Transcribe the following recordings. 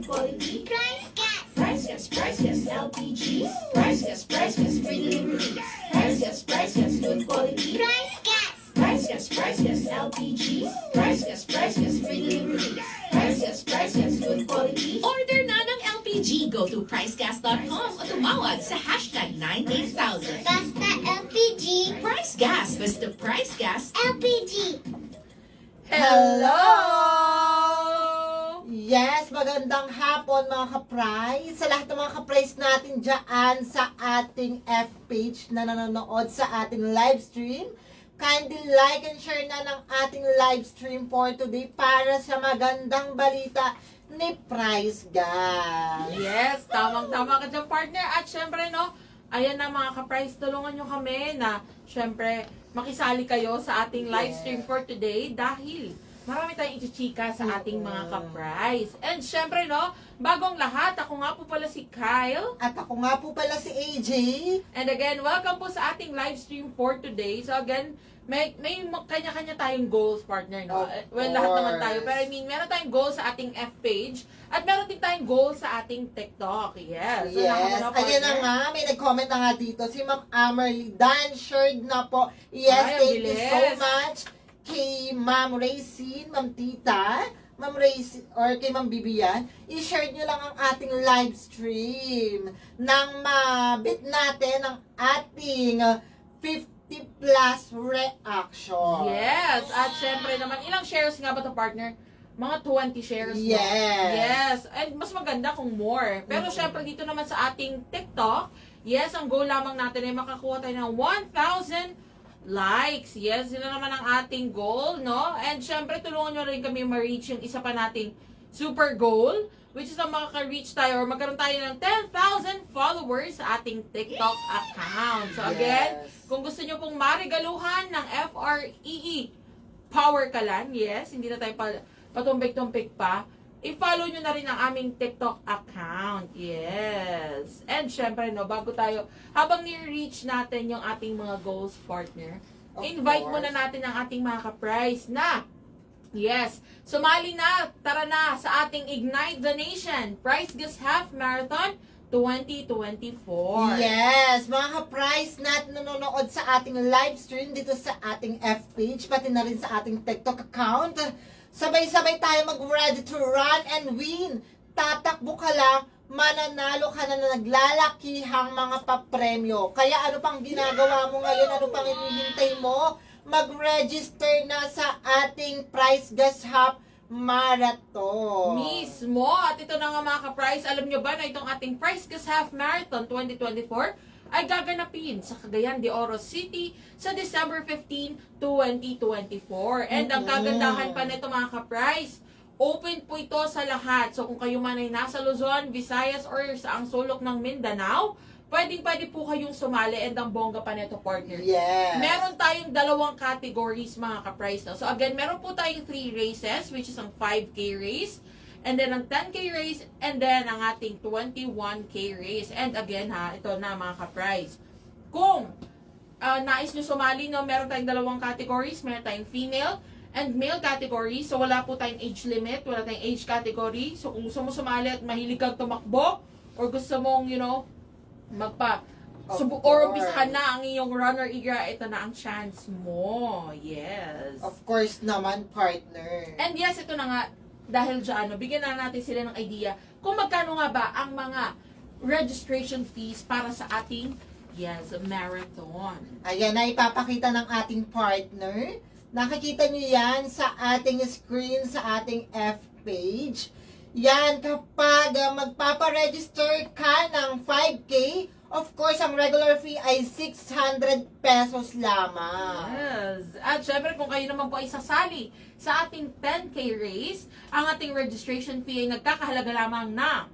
good quality. Price Gas, LPG. Price Gas, free delivery. Price Gas, good quality. Price Gas, LPG. Price Gas, free delivery. Price Gas, good quality. Order na ng LPG. Go to pricegas.com o tumawag sa hashtag 98000. Basta LPG. Price Gas. Basta Price Gas. LPG. Hello! Yes, magandang hapon mga ka-price. Sa lahat ng mga ka-price natin dyan sa ating F-page na nanonood sa ating live stream, kindly like and share na ng ating live stream for today para sa magandang balita ni Price Gas. Yes, tamang-tama ka dyan, partner. At syempre, no, ayan na mga ka-price, tulungan nyo kami na syempre makisali kayo sa ating live stream for today dahil marami tayong ichichika sa ating mga ka-price. And syempre, no, bagong lahat, ako nga po pala si Kyle. At ako nga po pala si AJ. And again, welcome po sa ating live stream for today. So again, may kanya-kanya tayong goals, partner, no? Of Well, lahat naman course. tayo. Pero I mean, meron tayong goals sa ating F-page at meron din tayong goals sa ating TikTok. Yes. So, Yes, nakakano, ayan na partner? nga, may nag-comment na nga dito, si Ma'am Amerly, done, shared na po. Yes, Ay, ang thank you bilis. so much kay Ma'am Racine, Ma'am Tita, Ma'am Racine, or kay Ma'am Bibian, i-share nyo lang ang ating live stream nang mabit natin ang ating 50 plus reaction. Yes. At syempre naman, ilang shares nga ba to, partner? Mga 20 shares. no? Yes. Yes. And mas maganda kung more. Pero syempre dito naman sa ating TikTok, yes, ang goal lamang natin ay makakuha tayo ng 1,000 likes. Yes, sila naman ang ating goal, no? And syempre, tulungan nyo rin kami ma-reach yung isa pa nating super goal, which is ang makaka-reach tayo or magkaroon tayo ng 10,000 followers sa ating TikTok account. So again, Yes. kung gusto nyo pong marigaluhan ng FREE Power Kalan, yes, hindi na tayo patumbik-tumpik pa, i-follow nyo na rin ang aming TikTok account. Yes. And syempre, no, bago tayo, habang ni-reach natin yung ating mga goals, partner, Of invite course. muna natin ang ating mga ka-price na, yes, sumali na, tara na sa ating Ignite the Nation Price Gas Half Marathon 2024. Yes, mga ka-price natin nanonood sa ating live stream dito sa ating F-page, pati na rin sa ating TikTok account. Sabay-sabay tayo mag-ready to run and win. Tatakbo ka lang, mananalo ka na naglalakihang mga papremyo. Kaya ano pang ginagawa mo ngayon? Ano pang hinihintay mo? Mag-register na sa ating Price Gas Hub Marathon. Mismo. At ito na nga mga ka-price, alam nyo ba na itong ating Price Gas Half Marathon 2024 ay gaganapin sa Cagayan de Oro City sa December 15, 2024. And ang kagandahan pa nito mga ka-price, open po ito sa lahat. So kung kayo man ay nasa Luzon, Visayas, or sa ang sulok ng Mindanao, pwede po kayong sumali and ang bongga pa nito, partner. Yes. Meron tayong dalawang categories mga ka-price. No? So again, meron po tayong 3 races, which is ang 5K race, and then ang 10K race, and then ang ating 21K race. And again ha, ito na mga ka-price. Kung nais nyo sumali, no, meron tayong dalawang categories, meron tayong female and male category. So wala po tayong age limit, wala tayong age category. So kung gusto mo sumali at mahilig kang tumakbo, or gusto mong, you know, Of or course. umpisahan na ang iyong runner era, ito na ang chance mo. Yes. Of course naman, partner. And yes, ito na nga, dahil dyan, bigyan na natin sila ng idea kung magkano nga ba ang mga registration fees para sa ating, yes, marathon. Ayan na ipapakita ng ating partner. Nakikita niyo yan sa ating screen, sa ating F-page. Yan, kapag magpaparegister ka ng 5K, of course, ang regular fee ay 600 pesos lamang. Yes. At syempre, kung kayo naman po ay sasali sa ating 10K race, ang ating registration fee ay nagkakahalaga lamang na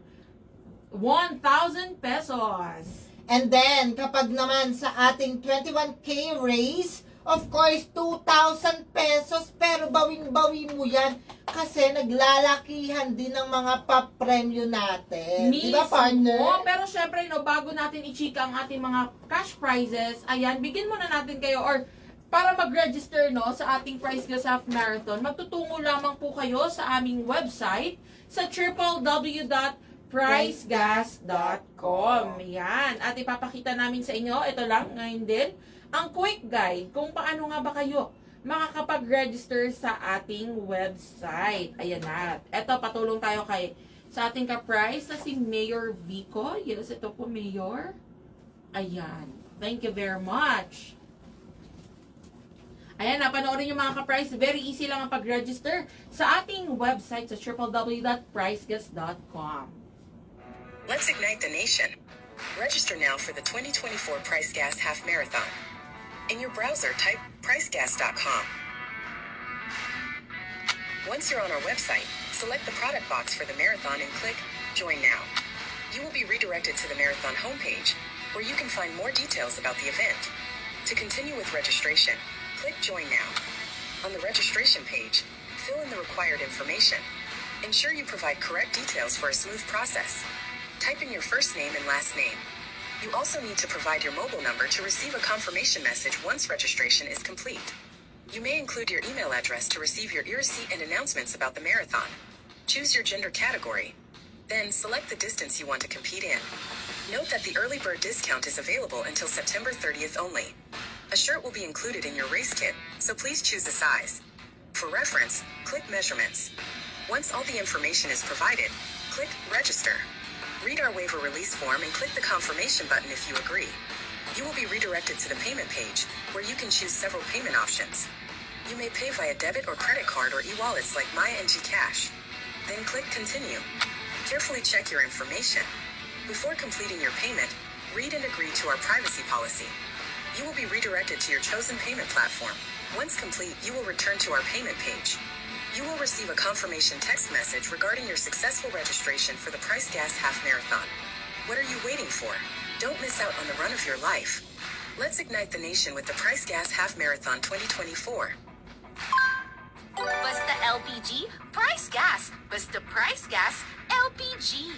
1,000 pesos. And then, kapag naman sa ating 21K race, of course, 2,000 pesos. Pero bawing-bawi mo yan kasi naglalakihan din ng mga papremyo natin. Di ba, partner? Pero syempre, no, bago natin i-chika ang ating mga cash prizes, ayan, bigyan muna natin kayo or para mag-register no, sa ating Price Gas Half Marathon, magtutungo lamang po kayo sa aming website sa www.pricegas.com. Yan. At ipapakita namin sa inyo, ito lang, ngayon din, ang quick guide kung paano nga ba kayo makakapag-register sa ating website. Ayan na. Ito, patulong tayo sa ating ka-price na si Mayor Vico. Yes, ito po, Mayor. Ayan. Thank you very much. Ayan, napanoorin yung mga ka-price. Very easy lang ang pag-register sa ating website sa www.pricegas.com. Let's ignite the nation. Register now for the 2024 Price Gas Half Marathon. In your browser, type pricegas.com. Once you're on our website, select the product box for the marathon and click Join Now. You will be redirected to the marathon homepage, where you can find more details about the event. To continue with registration, click Join Now. On the registration page, fill in the required information. Ensure you provide correct details for a smooth process. Type in your first name and last name. You also need to provide your mobile number to receive a confirmation message once registration is complete. You may include your email address to receive your e-receipt and announcements about the marathon. Choose your gender category. Then select the distance you want to compete in. Note that the early bird discount is available until September 30th only. A shirt will be included in your race kit, so please choose a size. For reference, click Measurements. Once all the information is provided, click Register. Read our waiver release form and click the confirmation button if you agree. You will be redirected to the payment page, where you can choose several payment options. You may pay via debit or credit card or e-wallets like MyNG Cash. Then click Continue. Carefully check your information. Before completing your payment, read and agree to our privacy policy. You will be redirected to your chosen payment platform. Once complete, you will return to our payment page. You will receive a confirmation text message regarding your successful registration for the Price Gas Half Marathon. What are you waiting for? Don't miss out on the run of your life. Let's ignite the nation with the Price Gas Half Marathon 2024. Basta LPG, Price Gas. Basta Price Gas, LPG.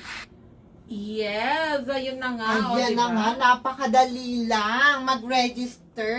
Yes, ayun na nga. Ayan diba? na nga, napakadali lang mag-register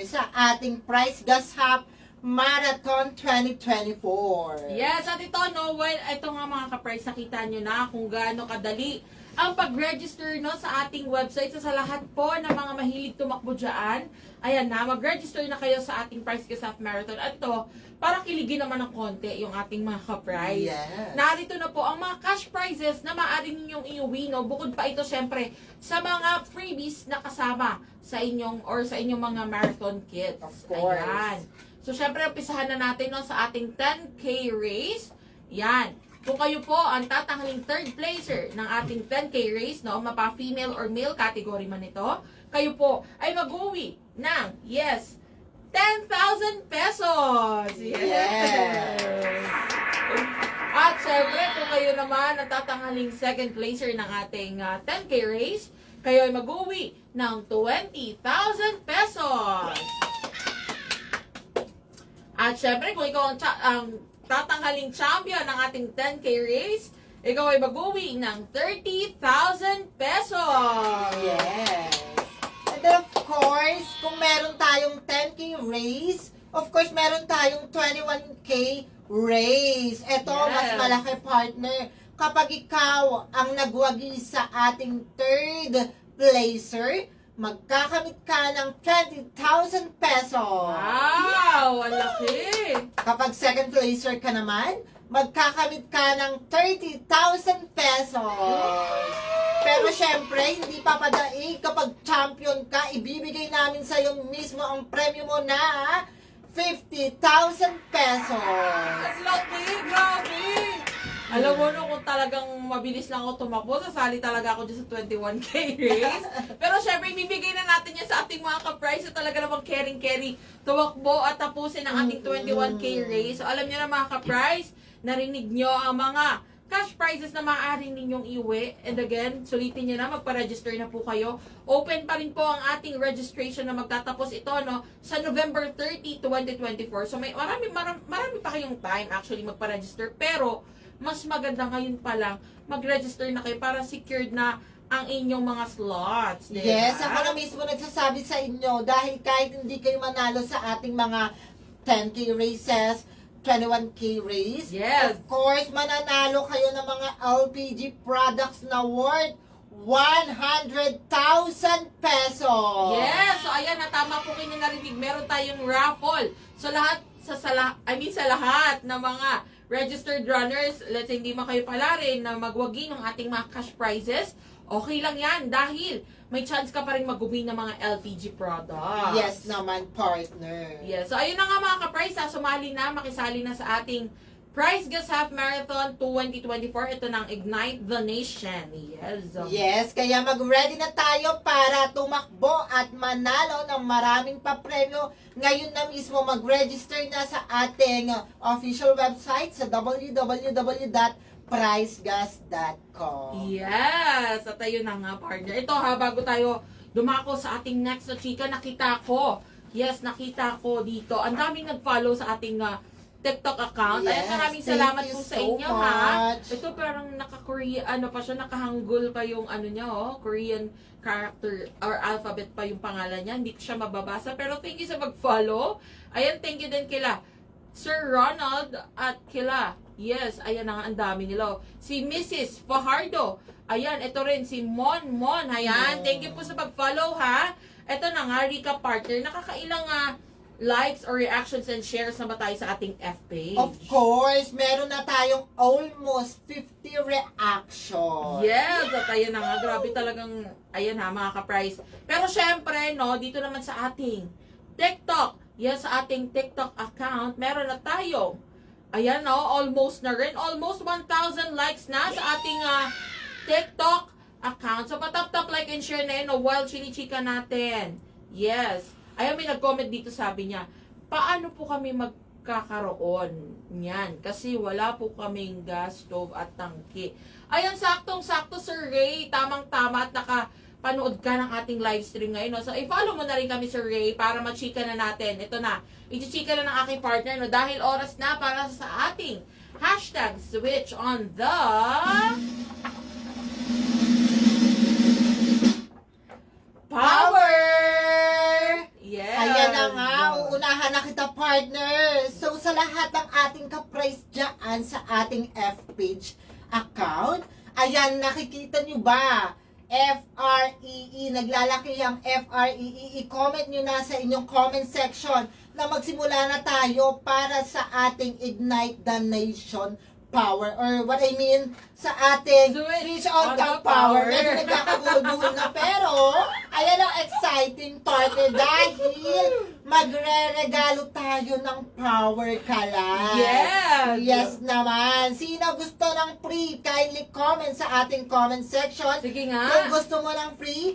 sa ating Price Gas Half Marathon 2024. Yes, at ito, ito nga mga ka-price, nakita nyo na kung gaano kadali ang pag-register sa ating website. Sa lahat po ng mga mahilig tumakbo dyan, ayan na, mag-register na kayo sa ating Price Gas Half Marathon. At ito, para kiligin naman ng konti yung ating mga ka-price. Yes. Narito na po ang mga cash prizes na maaari ninyong iuwi, no? Bukod pa ito, syempre, sa mga freebies na kasama sa inyong mga marathon kits. Of course. Ayan. So, syempre, umpisahan na natin sa ating 10K race. Yan. Kung kayo po ang tatanghaling third placer ng ating 10K race, no, mapa female or male category man ito, kayo po ay mag-uwi ng, 10,000 pesos! Yes! At syempre, kung kayo naman ang tatanghaling second placer ng ating 10K race, kayo ay mag-uwi ng 20,000 pesos! At syempre, kung ikaw ang tatanghaling champion ng ating 10K race, ikaw ay mag-uwi ng 30,000 pesos! Yes! And then of course, kung meron tayong 10K race, of course, meron tayong 21K race. Ito, Yes. mas malaki partner. Kapag ikaw ang nagwagi sa ating third placer, magkakamit ka ng 20,000 pesos. Wow! Ang laki! Kapag second placer ka naman, magkakamit ka ng 30,000 pesos. Pero syempre, hindi papadaig kapag champion ka, ibibigay namin sa iyo mismo ang premyo mo na 50,000 pesos. Ang laki! Grabe! Alam mo no, kung talagang mabilis lang ako tumakbo, sasali talaga ako dyan sa 21K race. Pero syempre, ibibigay na natin yan sa ating mga ka-price na talaga namang caring-carry tumakbo at tapusin ang ating 21K race. So alam nyo na mga ka-price, narinig nyo ang mga cash prizes na maaaring ninyong iuwi. And again, sulitin nyo na, magpa-register na po kayo. Open pa rin po ang ating registration na magtatapos ito sa November 30, 2024. So may marami pa kayong time actually magpa-register. Pero mas maganda ngayon pa lang mag-register na kayo para secured na ang inyong mga slots. Diba? Yes, ako na mismo nagsasabi sa inyo dahil kahit hindi kayo manalo sa ating mga 10K races, 21K raise. Yes. Of course, mananalo kayo ng mga LPG products na worth 100,000 pesos. Yes! So, ayan, tama po kayo na narinig. Meron tayong raffle. So, sa lahat ng mga registered runners, let's say hindi man kayo pala rin na magwagi ng ating mga cash prizes, okay lang yan dahil may chance ka pa rin mag-win ng mga LPG products. Yes naman, partner. Yes. So, ayun na nga mga ka-prize, sumali na, makisali na sa ating Prize Gas Half Marathon 2024. Ito ng Ignite the Nation. Yes. Yes, kaya mag-ready na tayo para tumakbo at manalo ng maraming papremyo. Ngayon na mismo mag-register na sa ating official website sa www.pricegas.com. Yes! At ayun na nga, partner. Ito ha, bago tayo dumako sa ating next na chika, nakita ko dito. Ang daming nag-follow sa ating TikTok account. Yes, Ayan, maraming thank salamat you po sa so inyo, ha. much. Ito parang naka-Korea, nakahanggol pa yung niya, Korean character or alphabet pa yung pangalan niya. Hindi ko siya mababasa. Pero thank you sa mag-follow. Ayan, thank you din kila Sir Ronald at kila. Yes, ayan na nga, ang dami nila. Si Mrs. Fajardo. Ayan, ito rin, si Mon. Ayan, thank you po sa pag-follow, ha. Ito na nga, Rika Partner. Nakakailang likes or reactions and shares na ba tayo sa ating F page? Of course, meron na tayong almost 50 reactions. Yes, at ayan na nga, grabe talagang, ayan ha, mga ka-price. Pero syempre, dito naman sa ating TikTok, yes, sa ating TikTok account, meron na tayo. Ayan almost na rin, almost 1,000 likes na sa ating TikTok account. So, patap-tap, like, and share na yun, while chinichika natin. Yes. Ayan, may nag-comment dito, sabi niya, paano po kami magkakaroon niyan? Kasi wala po kaming gas stove at tangke. Ayan, saktong-sakto, Sir Ray. Tamang-tama at nakapanood ka ng ating live stream ngayon. No? So, i-follow mo na rin kami, Sir Ray, para machika na natin. Ito na, i-chika na ng aking partner, dahil oras na para sa ating hashtag switch on the power! Yes. Ayan na nga, uunahan na kita, partner. So, sa lahat ng ating ka-price dyan sa ating F-page account, ayan, nakikita nyo ba? FREE, naglalaki ang FREE. I-comment nyo na sa inyong comment section na magsimula na tayo para sa ating Ignite the Nation power, or what I mean, sa ating switch on the power. Medyo nagkakabuhol-buhol na, pero ayan ang exciting partner dahil magre-regalo tayo ng power kalan. Yes! Yes naman. Sino gusto ng free? Kindly comment sa ating comment section. Sige nga. Kung gusto mo ng free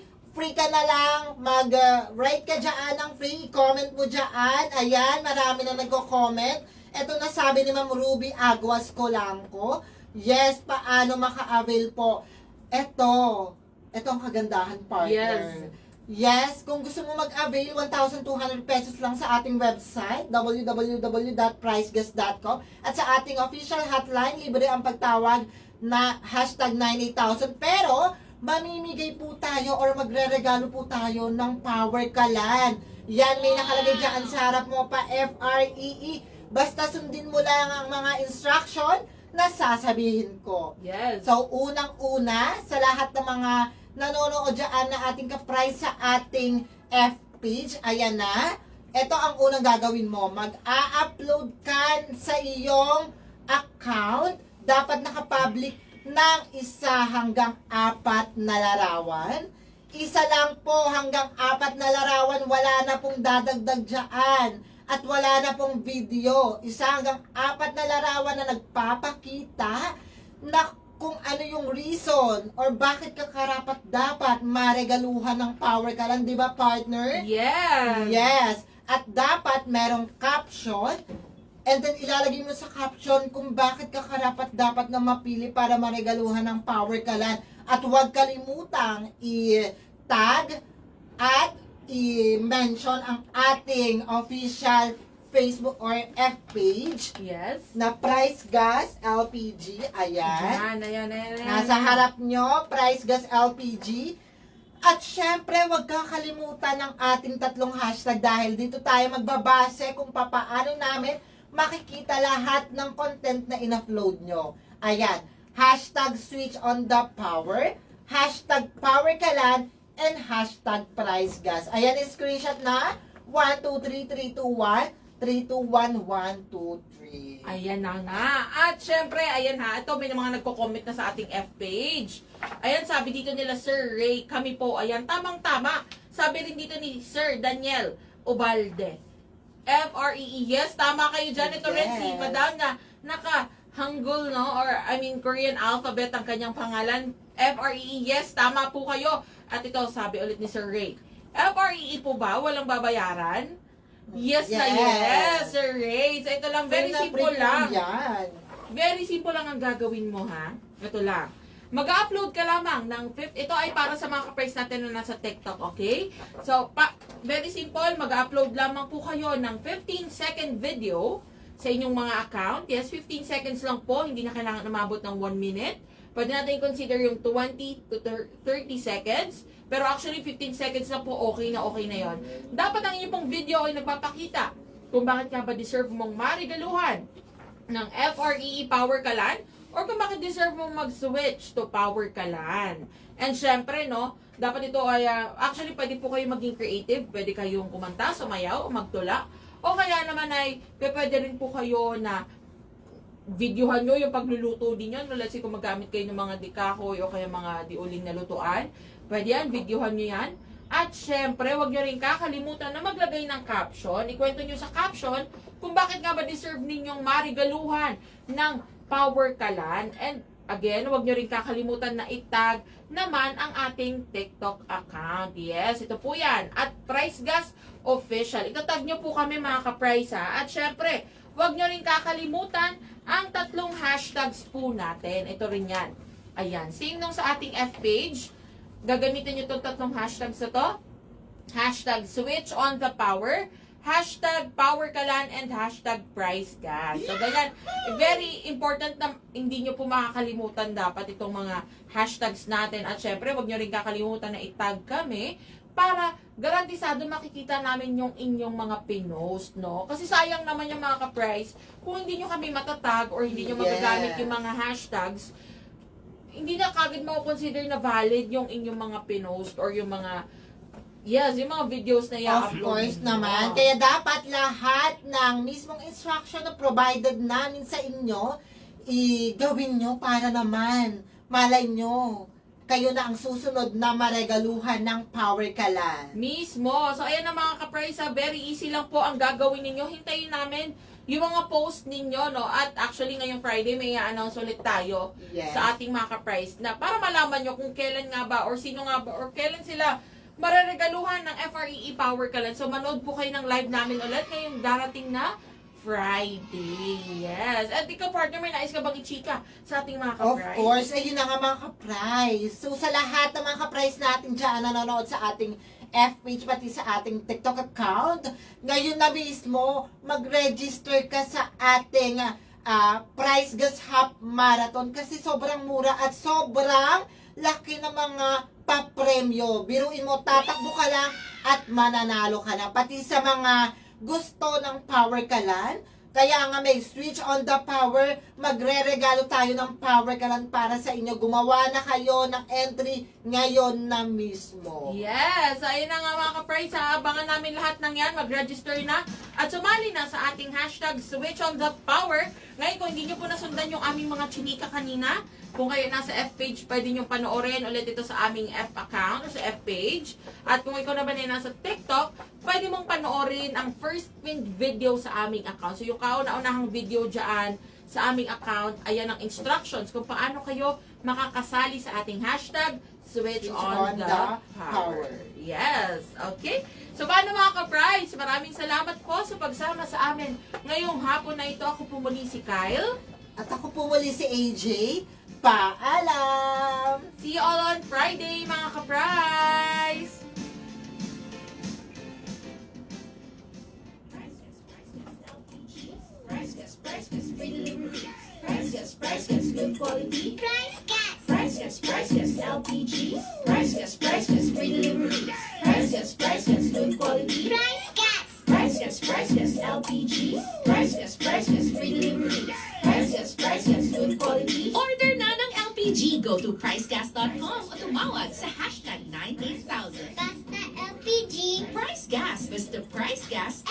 ka na lang, mag-write ka dyan ng free, comment mo dyan. Ayan, marami na nagko-comment. Ito na sabi ni Ma'am Ruby Aguas Colanco. Yes, paano maka-avail po? Ito ang kagandahan, partner. Yes, kung gusto mo mag-avail, 1,200 pesos lang sa ating website, www.pricegas.com. At sa ating official hotline, libre ang pagtawag na hashtag 98,000. Pero, mamimigay po tayo or magre-regalo po tayo ng power kalan. Yan, may nakalagay dyan sa harap mo pa, FREE. Basta sundin mo lang ang mga instruction na sasabihin ko. Yes. So, unang-una, sa lahat ng mga nanonood dyan na ating ka-price sa ating F-page, ayan na. Ito ang unang gagawin mo. Mag-a-upload ka sa iyong account. Dapat nakapublic ng 1 hanggang 4 na larawan. Isa lang po hanggang 4 na larawan, wala na pong dadagdag dyan. At wala na pong video. 1 hanggang 4 na larawan na nagpapakita na kung ano yung reason or bakit ka karapat dapat maregaluhan ng power ka lang, di ba, partner? Yes. Yes. At dapat merong caption, and then ilalagay mo sa caption kung bakit ka karapat dapat na mapili para maregaluhan ng power kalan. At huwag kalimutang i-tag at i-mention ang ating official Facebook or F page Yes. na Price Gas LPG. Ayan. Ayan. Nasa harap nyo, Price Gas LPG. At syempre, huwag kakalimutan ng ating 3 hashtag dahil dito tayo magbabase kung papaano namin makikita lahat ng content na in-upload nyo. Ayan, hashtag switch on the power, hashtag power kalan, and hashtag price gas. Ayan, screenshot na 1, 2, 3, 3, 2, 1, 3, 2, 1, 1, 2, 3. Ayan na nga. At syempre, ayan ha, ito may mga nagko-comment na sa ating F page. Ayan, sabi dito nila, Sir Ray, kami po. Ayan, tamang-tama. Sabi rin dito ni Sir Daniel Ubalde. FREE, yes, tama kayo dyan. Ito rin si Yes. Madam na naka-Hangul, no? Or, I mean, Korean alphabet ang kanyang pangalan. FREE, yes, tama po kayo. At ito, sabi ulit ni Sir Ray. FREE po ba? Walang babayaran? Yes, na yes, Sir Ray. So, ito lang, very simple lang. Yan. Very simple lang ang gagawin mo, ha? Ito lang. Mag-upload ka lamang ng ito ay para sa mga ka-price natin na nasa TikTok, okay? So, very simple, mag-upload lamang po kayo ng 15-second video sa inyong mga account. Yes, 15 seconds lang po, hindi na kailangan umabot ng 1 minute. Pwede natin consider yung 20 to 30 seconds. Pero actually, 15 seconds na po, okay na yon. Dapat ang inyong pong video ay nagpapakita kung bakit nga ba deserve mong marigaluhan ng FREE Power Kalan or kung bakit deserve mong mag-switch to Power Kalan. And syempre, no, dapat ito ay, actually, pwede po kayo maging creative. Pwede kayong kumanta, sumayaw, magtula. O kaya naman ay, pwede rin po kayo na videohan nyo yung pagluluto ninyo. No, let's say kung magamit kayo ng mga dikahoy o kaya mga diuling na lutuan. Pwede yan, videohan nyo yan. At syempre, huwag nyo rin kakalimutan na maglagay ng caption. Ikwento nyo sa caption kung bakit nga ba deserve ninyong marigaluhan ng Power Kalan. And again, huwag nyo rin kakalimutan na itag naman ang ating TikTok account. Yes, ito po yan. At Price Gas Official. Itatag nyo po kami mga ka-price ha. At syempre, huwag nyo rin kakalimutan ang 3 hashtags po natin. Ito rin yan. Ayan. Same nung sa ating F page. Gagamitin nyo itong 3 hashtags na to. Hashtag switch on the power, hashtag power kalan, and hashtag price gas. So, ganyan. Very important na hindi nyo po makakalimutan dapat itong mga hashtags natin. At syempre, huwag nyo rin kakalimutan na itag kami para garantisado makikita namin yung inyong mga pinost, no? Kasi sayang naman yung mga ka-price kung hindi nyo kami matatag or hindi nyo magagamit yung mga hashtags. Hindi na kagad consider na valid yung inyong mga pinost or yung mga, yes, yung mga videos na i-upload. Of course naman. Kaya dapat lahat ng mismong instruction na provided namin sa inyo, gawin nyo para naman, malay nyo, kayo na ang susunod na maregaluhan ng Power Kalan. Mismo. So, ayan na mga ka-price, very easy lang po ang gagawin ninyo. Hintayin namin yung mga post ninyo, no? At actually, ngayong Friday, may i-announce ulit tayo sa ating mga ka-price na para malaman nyo kung kailan nga ba or sino nga ba or kailan sila mareregaluhan ng FREE Power Kalan. So, manood po kayo ng live namin ulit ngayong darating na Friday. Yes. At ikaw, partner, may nais ka bang i-chika sa ating mga Of ka-price? course, ayun na nga mga ka-price. So, sa lahat ng mga ka-price natin dyan, nanonood sa ating F-page, pati sa ating TikTok account, ngayon na mismo, mag-register ka sa ating Price Gas Half Marathon kasi sobrang mura at sobrang laki ng mga papremyo. Biruin mo, tatakbo ka lang at mananalo ka na. Pati sa mga gusto ng Power Kalan, kaya nga may switch on the power, magre-regalo tayo ng Power Kalan para sa inyo. Gumawa na kayo ng entry ngayon na mismo. Yes! Ayun na nga mga ka-price, abangan namin lahat ng yan. Mag-register na at sumali na sa ating hashtag switch on the power. Ngayon, kung hindi nyo po nasundan yung aming mga chinika kanina, kung kayo nasa F page, pwede nyo panoorin ulit ito sa aming F account o sa F page. At kung ikaw naman ay nasa TikTok, pwede mong panoorin ang first pinned video sa aming account. So yung kauna-unahang video dyan sa aming account, ayan ang instructions kung paano kayo makakasali sa ating hashtag switch on the power. Yes, okay? So paano mga ka-price? Maraming salamat po sa pagsama sa amin ngayong hapon na ito. Ako po muli si Kyle. At ako po muli si AJ. Paalam! See you all on Friday, mga ka-price! Price gas, free delivery. Price gas, good quality. Price gas. Price gas, LPG. Price gas, free delivery. Price gas, good quality. Price gas. Price gas, LPG. Price gas, Go to pricegas.com o tumawag sa hashtag 98000. Basta LPG. Price Gas, Mr. Price Gas,